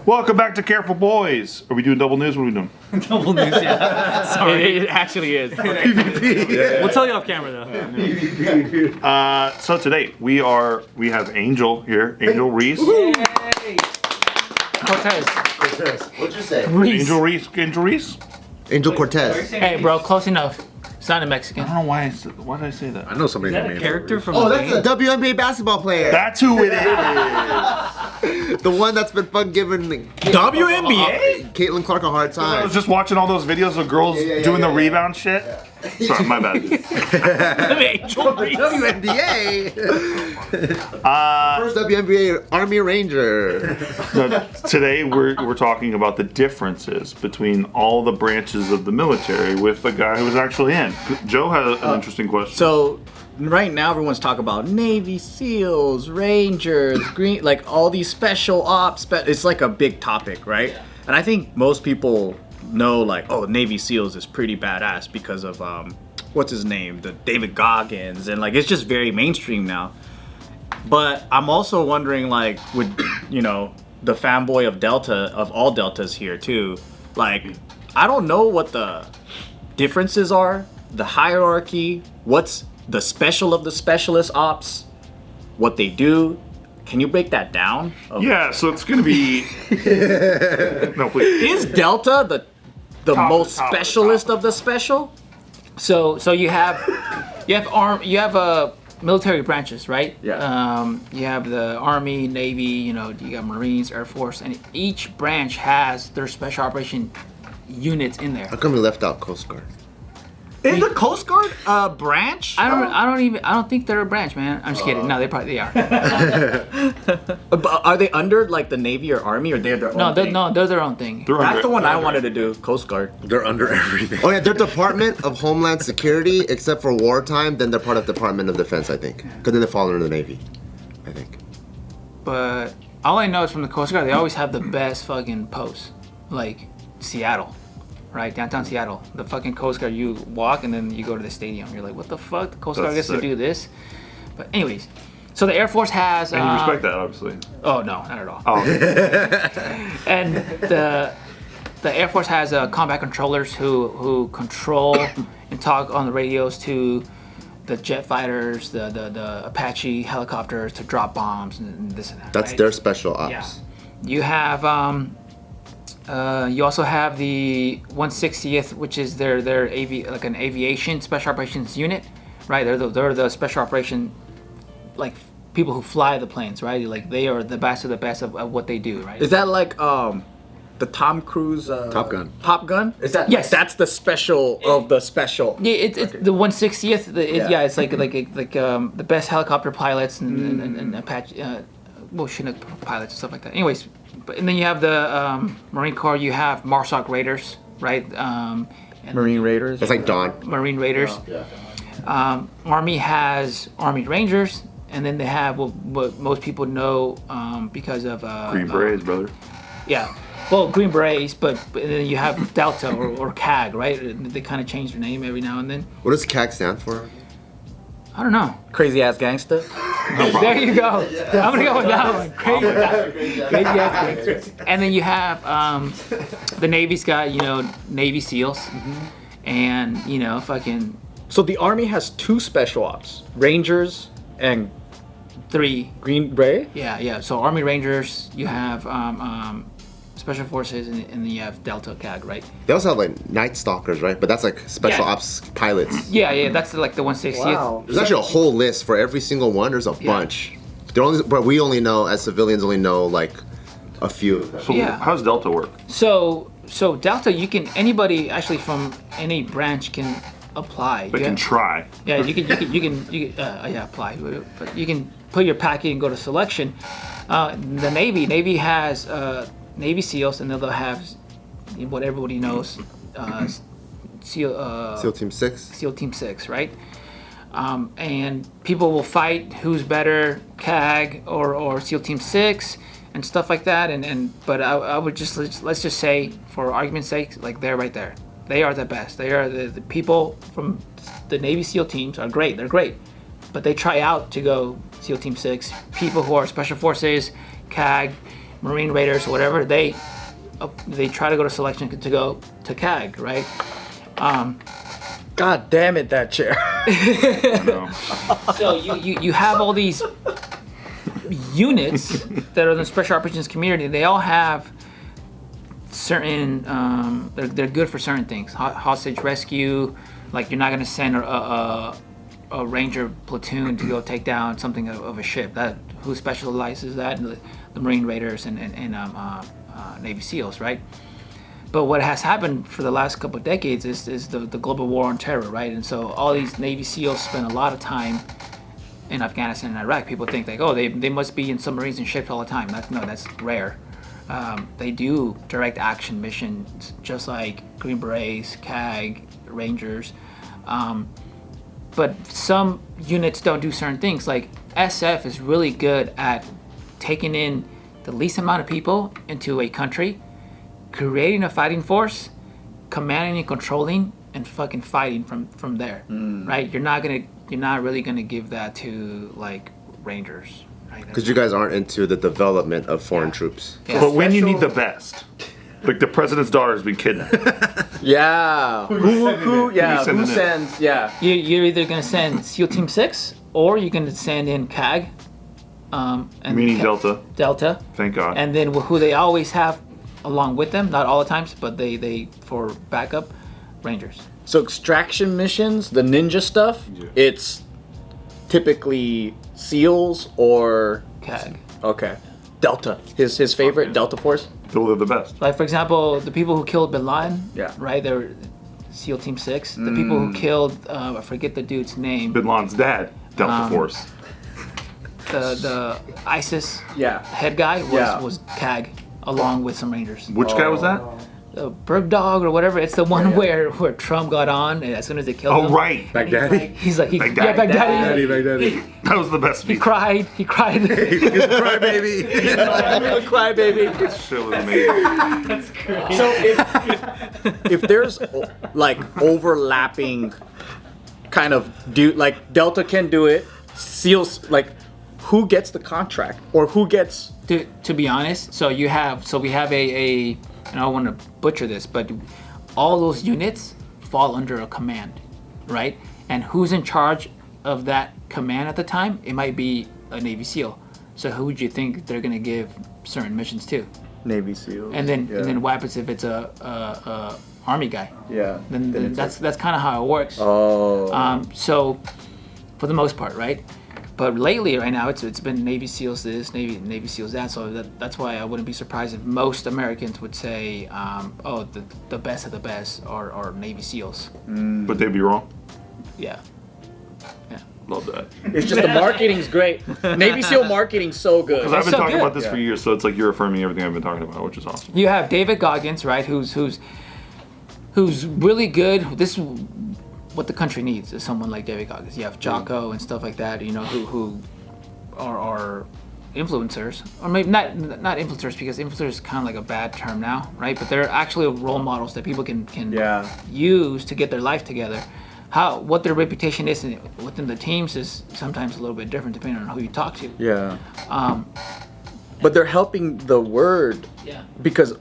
Welcome back to Careful Boys. Are we doing double news? What are we doing? Double news, yeah. Sorry. It actually is. We'll tell you off camera though. So today we have Angel here, Angel Reese. Cortes. What'd you say? Reese. Angel Reese. Angel Cortes. Hey, bro, close enough. It's not a Mexican. I don't know why why did I say that? I know somebody Is that named a character from Oh, the that's a WNBA basketball player. That's who it is. The one that's been fun giving WNBA? Caitlin Clark a hard I time. was just watching all those videos of girls doing the rebound shit. Sorry, my bad. Angel Reese. WNBA. First WNBA Army Ranger. Today we're talking about the differences between all the branches of the military with the guy who was actually in. Joe had an interesting question. So right now everyone's talking about Navy SEALs, Rangers, Greene, like all these special ops. It's like a big topic, right? And I think most people know like, oh, Navy SEALs is pretty badass because of what's his name, the David Goggins, and like it's just very mainstream now. But I'm also wondering, like, with the fanboy of Delta, of all Deltas here too, like I don't know what the differences are, the hierarchy, what's the special of the specialist ops, what they do. Can you break that down? Yeah, so it's gonna be. No, please. Is Delta the most top. specialist of the special? So you have military branches, right? Yeah. You have the Army, Navy, you got Marines, Air Force, and each branch has their special operation units in there. How come we left out Coast Guard? Is the Coast Guard a branch? I don't think they're a branch, man. I'm just kidding. No, they are. Are they under like the Navy or Army, or they're their own thing? They're their own thing. That's the one I wanted to do, Coast Guard. They're under everything. Oh yeah, they're Department of Homeland Security, except for wartime. Then they're part of Department of Defense, I think. Because then they fall under the Navy, I think. But all I know is from the Coast Guard, they always have the best fucking posts, like Seattle. Right, downtown Seattle. The fucking Coast Guard, you walk and then you go to the stadium. You're like, what the fuck? The Coast Guard gets to do this? But anyways, so the Air Force has... And you respect that, obviously. Oh, no, not at all. Oh. And the Air Force has combat controllers who control and talk on the radios to the jet fighters, the Apache helicopters to drop bombs and this and that. That's right? their special ops. Yeah. You have... you also have the 160th, which is their like an aviation special operations unit, right? They're the special operation, like people who fly the planes, right? Like they are the best of the best of what they do, right? Is that like the Tom Cruise Top Gun? Top Gun? Is that? Yes. That's the special of the special. Yeah, it's the 160th. It's like the best helicopter pilots and Apache, Chinook pilots and stuff like that. Anyways. And then you have the Marine Corps. You have MARSOC Raiders, right? And Marine Raiders. That's like Dawn. Marine Raiders. Army has Army Rangers, and then they have what most people know because of Green Berets, brother. Yeah, well, Green Berets, but then you have Delta or CAG, right? They kind of change their name every now and then. What does CAG stand for? I don't know. Crazy ass gangster. There you go. I'm gonna go with that one. Crazy ass gangsters. And then you have the Navy's got Navy SEALs, and fucking. So the Army has two special ops: Rangers and 3 Green Beret. Yeah. So Army Rangers, you have Special Forces, and then you have Delta CAG, right? They also have like Night Stalkers, right? But that's like special ops pilots. Yeah. That's like the 160th. Wow. There's actually a whole list for every single one. There's a bunch. But we only know, as civilians, only know like a few. So how does Delta work? So Delta, anybody actually from any branch can apply. They can try. Yeah, you can apply. But you can put your packet and go to selection. The Navy has Navy SEALs, and they'll have what everybody knows, SEAL Team 6. SEAL Team 6, right? And people will fight who's better, CAG or SEAL Team 6 and stuff like that. But I would let's just say, for argument's sake, like they're right there. They are the best. They are the people from the Navy SEAL teams are great. They're great. But they try out to go SEAL Team 6. People who are Special Forces, CAG, Marine Raiders or whatever, they try to go to selection to go to CAG, right? God damn it, that chair. I know. So you have all these units that are in the special operations community. They all have certain they're good for certain things. Hostage rescue, like you're not gonna send a ranger platoon to go take down something of a ship. That who specializes that? The Marine Raiders and Navy SEALs, right? But what has happened for the last couple of decades is the global war on terror, right? And so all these Navy SEALs spend a lot of time in Afghanistan and Iraq. People think like, oh, they must be in submarines and ships all the time. That's rare. They do direct action missions, just like Green Berets, CAG, Rangers. But some units don't do certain things. Like SF is really good at taking in the least amount of people into a country, creating a fighting force, commanding and controlling, and fucking fighting from there. Right? You're not really gonna give that to like Rangers. Right? Because you guys aren't into the development of foreign troops. Yeah. But when you need the best, like the president's daughter has been kidnapped. Yeah. Who sending it? sends? Yeah. You're either gonna send SEAL Team 6 or you're gonna send in CAG. And Meaning Delta. Delta. Thank God. And then who they always have along with them, not all the times, but they for backup, Rangers. So extraction missions, the ninja stuff, it's typically SEALs or CAG. okay, Delta. His favorite Delta Force. They're the best. Like for example, the people who killed Bin Laden, Yeah. right? They're SEAL Team 6. The people who killed, I forget the dude's name, Bin Laden's dad, Delta Force. the ISIS Yeah. head guy Yeah. was CAG, along with some Rangers. Which guy was that? Berg Dog or whatever. It's the one where Trump got on, and as soon as they killed him, right. Baghdadi? he's like, Baghdadi. yeah, Baghdadi. Baghdadi. That was the best He speech. cried. He's a crybaby. Crybaby. That shit was amazing. So if there's like overlapping kind of like Delta can do it, SEALs like who gets the contract or who gets To be honest, we have a and I don't want to butcher this, but all those units fall under a command, right? And who's in charge of that command at the time? It might be a Navy SEAL. So who would you think they're gonna give certain missions to? Navy SEALs. And then what happens if it's a Army guy? Yeah. Then that's kind of how it works. Oh. So for the most part, right? But lately, right now, it's been Navy SEALs this, Navy SEALs that. So that's why I wouldn't be surprised if most Americans would say, the best of the best are Navy SEAls. But they'd be wrong. Yeah. Love that. It's just the marketing's great. Navy SEAL marketing's so good. Because I've been so talking good. about this for years, so it's like you're affirming everything I've been talking about, which is awesome. You have David Goggins, right? Who's really good. This is what the country needs is someone like David Goggins. You have Jocko and stuff like that. You know who are influencers, or maybe not influencers, because influencers is kind of like a bad term now, right? But they're actually role models that people can use to get their life together. What their reputation is within the teams is sometimes a little bit different depending on who you talk to. Yeah. But they're helping the word. Yeah. Because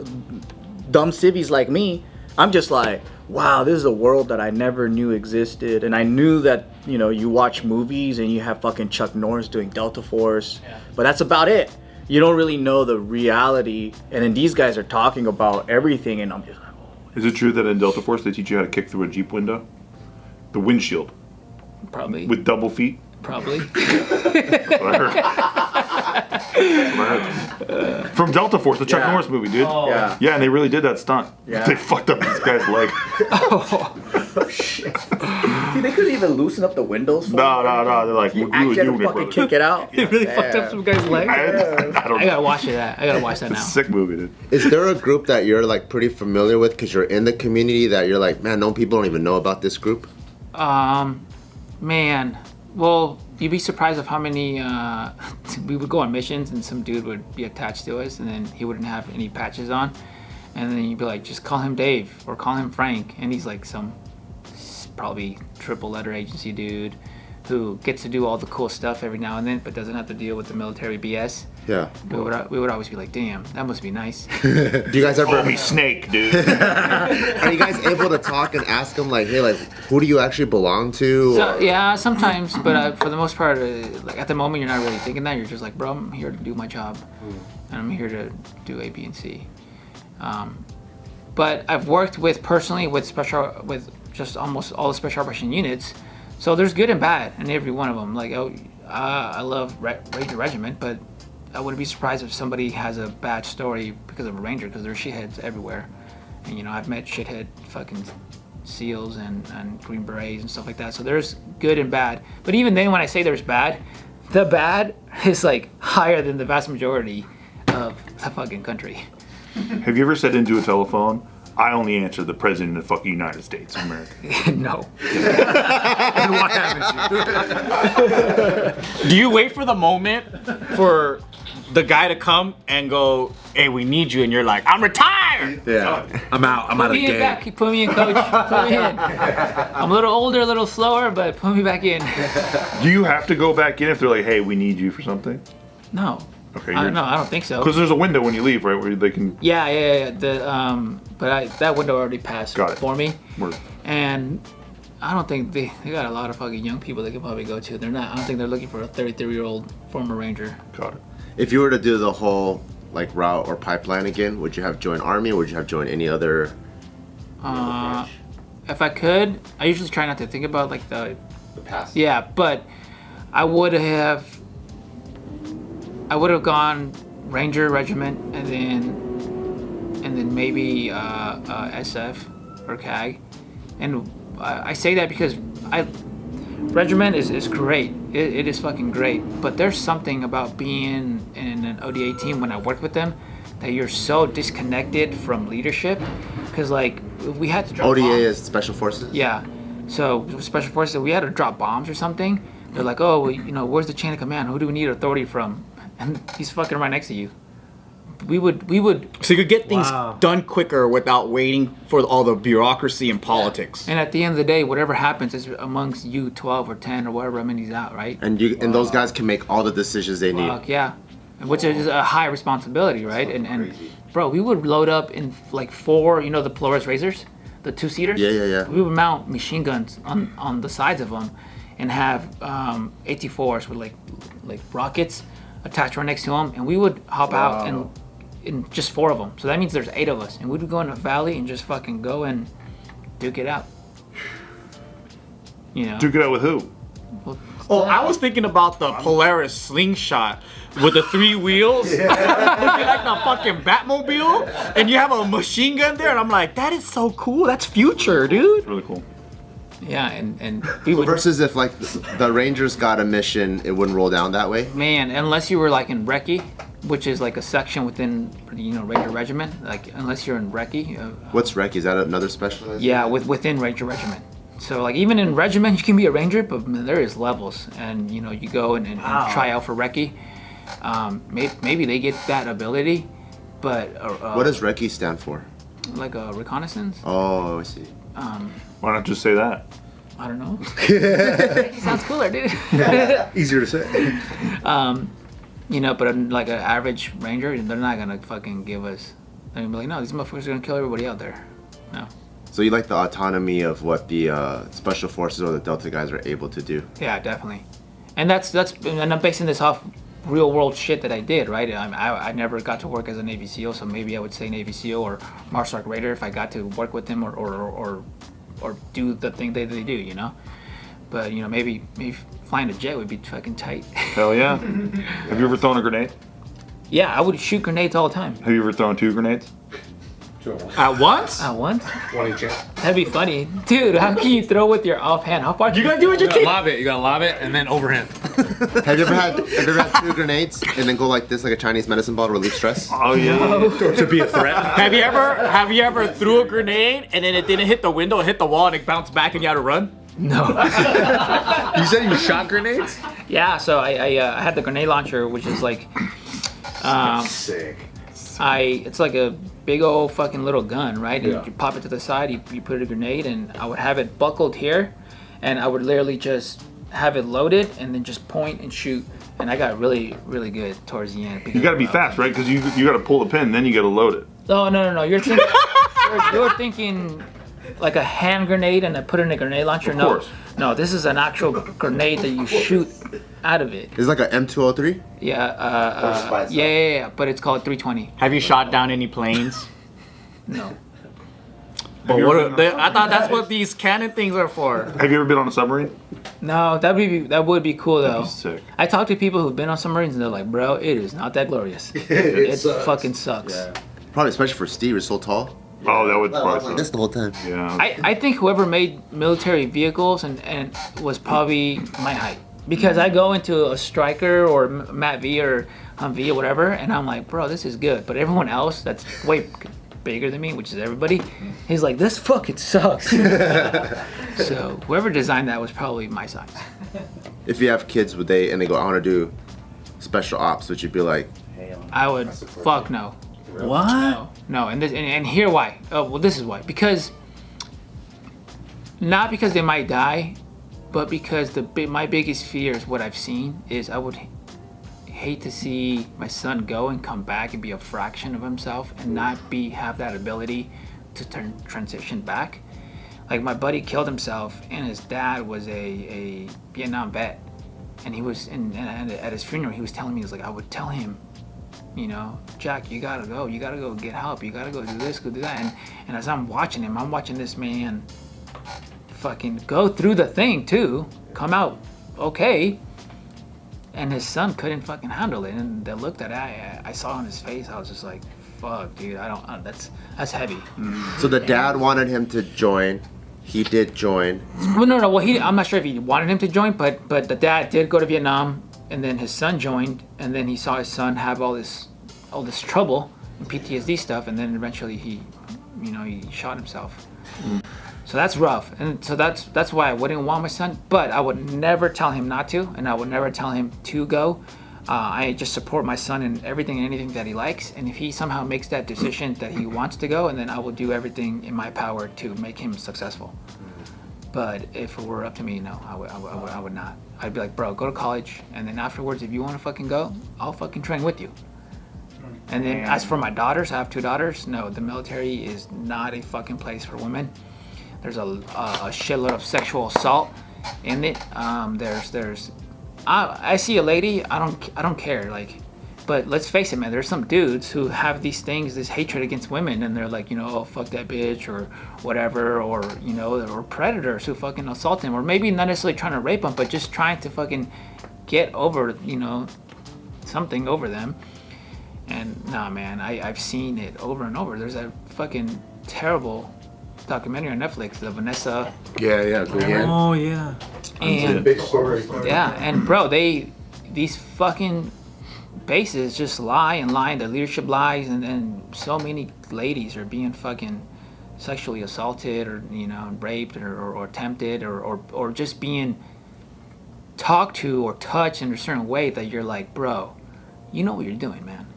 dumb civvies like me, I'm just like, wow, this is a world that I never knew existed. And I knew that, you watch movies and you have fucking Chuck Norris doing Delta Force. Yeah. But that's about it. You don't really know the reality. And then these guys are talking about everything, and I'm just like, Is it true that in Delta Force they teach you how to kick through a Jeep window? The windshield. Probably. With double feet? Probably. That's what I heard. That's what I heard. From Delta Force, the Chuck Yeah. Norris movie, dude. Yeah. Yeah, and they really did that stunt. Yeah. They fucked up this guy's leg. See, they couldn't even loosen up the windows for No. They're like, You you actually had to it, fucking brother. kick it out. It really fucked up some guy's leg. I don't I know. gotta watch that. I gotta watch that now. Sick movie, dude. Is there a group that you're like pretty familiar with because you're in the community that you're like, man, no people don't even know about this group? Man, well, you'd be surprised of how many we would go on missions and some dude would be attached to us and then he wouldn't have any patches on, and then you'd be like, just call him Dave or call him Frank, and he's like some probably triple letter agency dude. who gets to do all the cool stuff every now and then, but doesn't have to deal with the military BS. Yeah. We would always be like, damn, that must be nice. Do you guys ever? Call me Snake, dude. Are you guys able to talk and ask them like, hey, like, who do you actually belong to? So, yeah, sometimes, but for the most part, like at the moment, you're not really thinking that. You're just like, bro, I'm here to do my job, and I'm here to do A, B, and C. But I've worked with just almost all the special operation units, so there's good and bad in every one of them. Like, I love Ranger Regiment, but I wouldn't be surprised if somebody has a bad story because of a Ranger, because there's shitheads everywhere. And you know, I've met shithead fucking SEALs and Green Berets and stuff like that. So there's good and bad. But even then, when I say there's bad, the bad is like higher than the vast majority of the fucking country. Have you ever said into a telephone, I only answer the President of the fucking United States of America? No. And what happens? Do you wait for the moment for the guy to come and go, hey, we need you, and you're like, I'm retired! Yeah. I'm out. I'm out of Put the me in game. back. Put me in, coach. Put me in. I'm a little older, a little slower, but put me back in. Do you have to go back in if they're like, hey, we need you for something? No. Okay. No, I don't think so. Because there's a window when you leave, right, where they can. Yeah. That window already passed Got it. for me. Word. And I don't think they got a lot of fucking young people they could probably go to. I don't think they're looking for a 33-year-old former Ranger. Got it. If you were to do the whole like route or pipeline again, would you have joined Army or would you have joined any other? If I could, I usually try not to think about like the past. Yeah, but I would have gone Ranger Regiment and then maybe SF or CAG, and I say that because Regiment is great. It is fucking great, but there's something about being in an ODA team when I worked with them that you're so disconnected from leadership, because like we had to drop ODA bombs. is Special Forces. Yeah. So Special Forces, we had to drop bombs or something. They're like, oh, well, you know, where's the chain of command? Who do we need authority from? And he's fucking right next to you. We would. So you could get things done quicker without waiting for all the bureaucracy and politics. And at the end of the day, whatever happens is amongst you 12 or 10 or whatever many's out, right? And those guys can make all the decisions they need. Fuck yeah. Which is a high responsibility, right? And bro, we would load up in like 4, you know, the Polaris Razors, the 2-seaters. Yeah. We would mount machine guns on the sides of them, and have AT-4s with like rockets attached right next to them, and we would hop out and in just 4 of them. So that means there's 8 of us, and we would go in a valley and just fucking go and duke it out. You know. Duke it out with who? Oh, I was thinking about the Polaris slingshot with the 3 wheels. Looking like the fucking Batmobile. And you have a machine gun there, and I'm like, that is so cool. That's future, dude. Really cool. Yeah, and we would. Versus if like the Rangers got a mission, it wouldn't roll down that way. Man, unless you were like in Recce, which is like a section within, you know, Ranger Regiment. Like unless you're in Recce. What's Rec? Is that another specialized? Yeah, within Ranger Regiment. So like even in Regiment you can be a Ranger, but man, there is levels, and you know you go and try out for Recce. Maybe they get that ability, but What does Recce stand for? like a reconnaissance? Oh, I see. Why not just say that? I don't know. Sounds cooler, dude. Easier to say. You know, but like an average Ranger, they're not gonna fucking give us. They're gonna be like, no, these motherfuckers are gonna kill everybody out there. No. So you like the autonomy of what the Special Forces or the Delta guys are able to do? Yeah, definitely. And and I'm basing this off real world shit that I did, right? I never got to work as a Navy SEAL, so maybe I would say Navy SEAL or Marshal Arc Raider if I got to work with them or do the thing they do, you know? But, you know, maybe flying a jet would be fucking tight. Hell yeah. Have you ever thrown a grenade? Yeah, I would shoot grenades all the time. Have you ever thrown 2 grenades? At once? At once? One each. That'd be funny. Dude, how can you throw with your offhand? How far You gotta do what you You gotta teach. lob it. You gotta lob it and then overhand. Have you ever had 2 grenades and then go like this, like a Chinese medicine ball to relieve stress? Oh yeah. To be a threat. Have you ever threw a grenade and then it didn't hit the window, it hit the wall, and it bounced back and you had to run? No. You said you shot grenades? Yeah, so I had the grenade launcher, which is like, Sick. it's like a big old fucking little gun, right? And you pop it to the side, you put a grenade, and I would have it buckled here, and I would literally just have it loaded and then just point and shoot. And I got really, really good towards the end. You got to be fast, right? Because you got to pull the pin, then you got to load it. Oh, no. You're thinking, you're thinking like a hand grenade and then put it in a grenade launcher. Of course. No, this is an actual grenade that you shoot out of it. It's like an M203. Yeah. But it's called 320. Have you shot down any planes? No. But I thought that's what these cannon things are for. Have you ever been on a submarine? No, that would be cool though. That'd be sick. I talk to people who've been on submarines and they're like, bro, it is not that glorious. It fucking sucks. Yeah. Probably especially for Steve, he's so tall. Oh, that would Like probably this the whole time. Yeah. I think whoever made military vehicles and was probably my height. Because I go into a Striker or Matt V or Humvee or whatever, and I'm like, bro, this is good. But everyone else that's way bigger than me, which is everybody, he's like, this fucking sucks. So whoever designed that was probably my size. If you have kids, would they and they go, I want to do special ops, would you be like, I would fuck no. What? No, and here why. Oh, well, this is why. Because not because they might die, but because my biggest fear is what I've seen is I would hate to see my son go and come back and be a fraction of himself and not have that ability to transition back. Like my buddy killed himself and his dad was a Vietnam vet, and he was and at his funeral he was telling me, he was like, I would tell him, you know, Jack, you gotta go get help, you gotta go do this, go do that, and as I'm watching him, I'm watching this man fucking go through the thing too, come out okay, and his son couldn't fucking handle it, and the look that I saw on his face, I was just like, fuck, dude, that's heavy. so the dad wanted him to join, he did join. Well, no, I'm not sure if he wanted him to join, but the dad did go to Vietnam, and then his son joined, and then he saw his son have all this trouble and PTSD stuff, and then eventually he shot himself. So that's rough, and so that's why I wouldn't want my son. But I would never tell him not to, and I would never tell him to go. I just support my son in everything and anything that he likes, and if he somehow makes that decision that he wants to go, and then I will do everything in my power to make him successful. But if it were up to me, no, I would not. I'd be like, bro, go to college, and then afterwards, if you want to fucking go, I'll fucking train with you. And then as for my daughters, I have 2 daughters. No, the military is not a fucking place for women. There's a shitload of sexual assault in it. I see a lady, I don't care, like, but let's face it, man, there's some dudes who have these things, this hatred against women, and they're like, oh, fuck that bitch, or whatever, or, or predators who fucking assault them, or maybe not necessarily trying to rape them, but just trying to fucking get over, something over them. And nah, man, I've seen it over and over. There's a fucking terrible documentary on Netflix, the Vanessa. Yeah, Greene. Oh yeah. And Big story. yeah, and bro, these fucking bases just lie, and the leadership lies, and so many ladies are being fucking sexually assaulted, or raped, or attempted, or just being talked to or touched in a certain way that you're like, bro, you know what you're doing, man.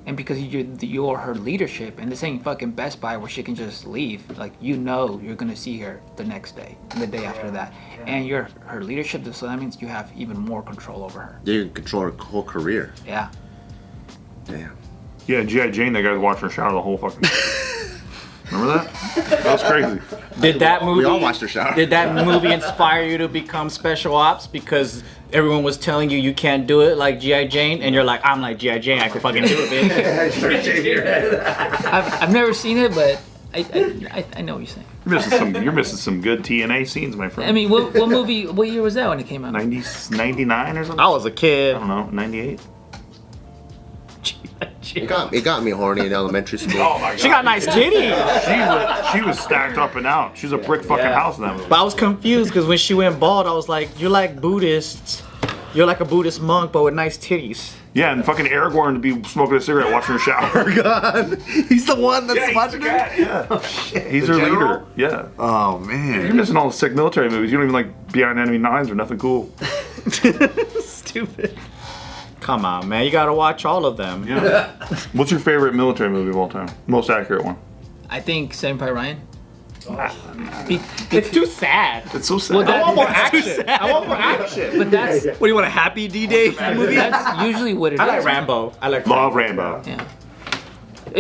And because you're her leadership, and this ain't fucking Best Buy where she can just leave. Like, you're gonna see her the next day, and the day after that, and you're her leadership. So that means you have even more control over her. You can control her whole career. Yeah. Damn. Yeah, G.I. Jane, that guy was watching her shower the whole fucking. Remember that? That was crazy. Did that movie? We all watched her shower. Did that movie inspire you to become special ops because everyone was telling you can't do it like G.I. Jane, and you're like, I'm like G.I. Jane, I can fucking do it, bitch. I've never seen it, but I know what you're saying. You're missing some good TNA scenes, my friend. I mean, what movie? What year was that when it came out? 99 or something? I was a kid. I don't know, 98? It got me horny in elementary school. Oh my god. She got nice titties. She was stacked up and out. She's a brick fucking house in that movie. But I was confused because when she went bald, I was like, you're like Buddhists. You're like a Buddhist monk, but with nice titties. Yeah, and fucking Aragorn to be smoking a cigarette watching her shower. God, he's the one that's watching her. Yeah. Oh shit. He's her leader. Yeah. Oh man. You're missing all the sick military movies. You don't even like Beyond Enemy Lines or nothing cool. Stupid. Come on, man. You gotta watch all of them. Yeah. What's your favorite military movie of all time? Most accurate one. I think Saving Private Ryan. It's too sad. It's so sad. Well, that- I want more action. I want more action. But that's What do you want, a happy D-Day movie? that's usually what it is. I like Rambo. I like Love Rambo. Yeah.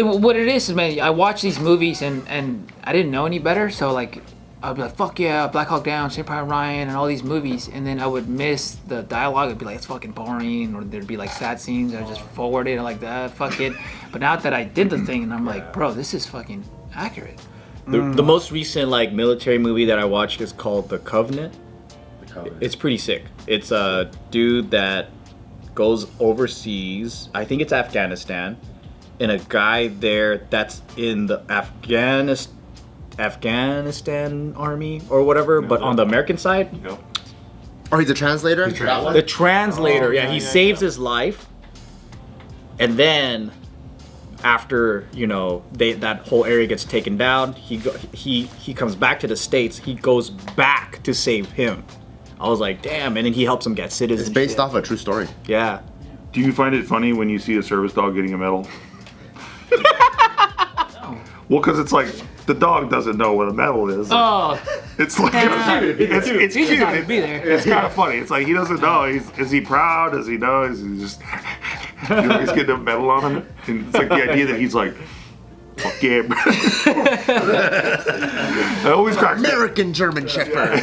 What it is, man, I watch these movies and I didn't know any better, so like I'd be like, fuck yeah, Black Hawk Down, Saving Private Ryan, and all these movies, and then I would miss the dialogue. It'd be like, it's fucking boring, or there'd be like sad scenes, and I just forward it like that, fuck it. But now that I did the thing, and I'm like, bro, this is fucking accurate. The most recent like military movie that I watched is called The Covenant. It's pretty sick. It's a dude that goes overseas. I think it's Afghanistan, and a guy there that's in the Afghanistan army or whatever, but on the American side. Yep. Or he's a translator? The translator, he saves his life, and then after that whole area gets taken down, he comes back to the States. He goes back to save him. I was like, damn, and then he helps him get citizenship. It's based off a true story. Yeah. Do you find it funny when you see a service dog getting a medal? Well, because it's like the dog doesn't know what a medal is. Oh, It's like it's He's cute. just happy to be there. It's kind of funny. It's like he doesn't know. Is he proud? Does he know? Is he just he's getting a medal on him? And it's like the idea that he's like, fuck yeah. Bro. It always cracks me. American German Shepherd.